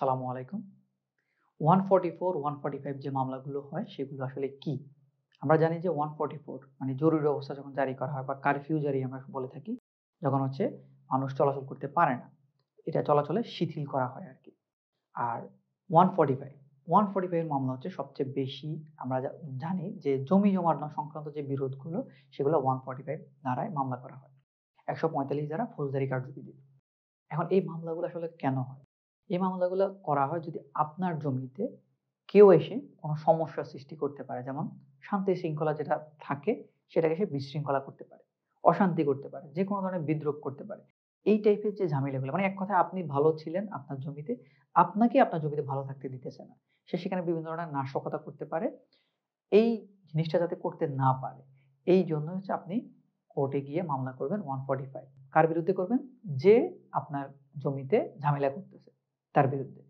আসসালামু আলাইকুম। 144, 145 যে মামলাগুলো হয় সেগুলো আসলে কি? আমরা জানি যে 144 মানে জরুরি অবস্থা যখন জারি করা হয় বা কারফিউ জারি আমরা বলে থাকি। যখন হচ্ছে মানুষ চলাচল করতে পারে না। এটা চলাচলে শিথিল করা হয় আরকি। আর 145, 145 এর মামলা হচ্ছে সবচেয়ে বেশি আমরা জানি যে জমি জমা সংক্রান্ত যে বিরোধগুলো সেগুলো 145 ধারায় মামলা করা হয়। ১৪৫ ধারা ফৌজদারি কার্যবিধি। এখন এই মামলাগুলো আসলে কেন হয়? এই মামলাগুলো করা হয় যদি আপনার জমিতে কেউ এসে কোনো সমস্যার সৃষ্টি করতে পারে। যেমন শান্তি শৃঙ্খলা যেটা থাকে সেটাকে সে বিশৃঙ্খলা করতে পারে, অশান্তি করতে পারে, যেকোনো ধরনের বিদ্রূপ করতে পারে। এই টাইপের যে ঝামেলাগুলো মানে এক কথায় আপনি ভালো ছিলেন আপনার জমিতে, আপনাকে আপনার জমিতে ভালো থাকতে দিতেছে না। সে সেখানে বিভিন্ন ধরনের নাশকতা করতে পারে। এই জিনিসটা যাতে করতে না পারে, এইজন্য হচ্ছে আপনি কোর্টে গিয়ে মামলা করবেন 145 কার বিরুদ্ধে করবেন? যে আপনার জমিতে ঝামেলা করতেছে, তার বিরুদ্ধে।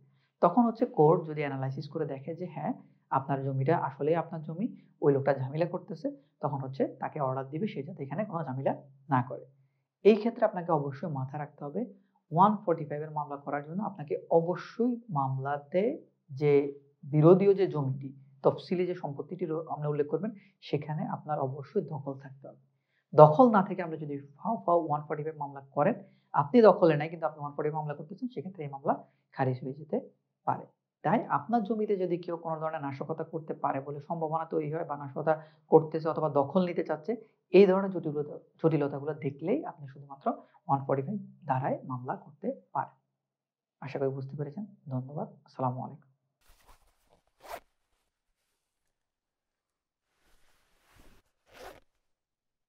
তখন হচ্ছে কোর্ট যদি এনালাইসিস করে দেখে যে হ্যাঁ, আপনার জমিটা আসলেই আপনার জমি, ওই লোকটা ঝামেলা করতেছে, তখন হচ্ছে তাকে অর্ডার দিবে সে যাতে এখানে কোনো ঝামেলা না করে। এই ক্ষেত্রে আপনাকে অবশ্যই মাথায় রাখতে হবে 145 এর মামলা করার জন্য আপনাকে অবশ্যই মামলাতে যে বিরোধীয় যে জমিটি, তফসিলি যে সম্পত্তিটি আপনি উল্লেখ করবেন, সেখানে আপনার অবশ্যই দখল থাকতে হবে। দখল না থেকে আপনি যদি ফাও 145 মামলা করেন, আপনি দখলে নাই কিন্তু আপনি 145 মামলা করতেছেন, সেক্ষেত্রে এই মামলা খারিজ হয়ে যেতে পারে। তাই আপনার জমিতে যদি কেউ কোনো ধরনের নাশকতা করতে পারে বলে সম্ভাবনা তৈরি হয় বা নাশকতা করতেছে অথবা দখল নিতে চাচ্ছে, এই ধরনের জটিলতাগুলো দেখলেই আপনি শুধুমাত্র 145 ধারায় মামলা করতে পারেন। আশা করি বুঝতে পেরেছেন। ধন্যবাদ। আসসালামু আলাইকুম।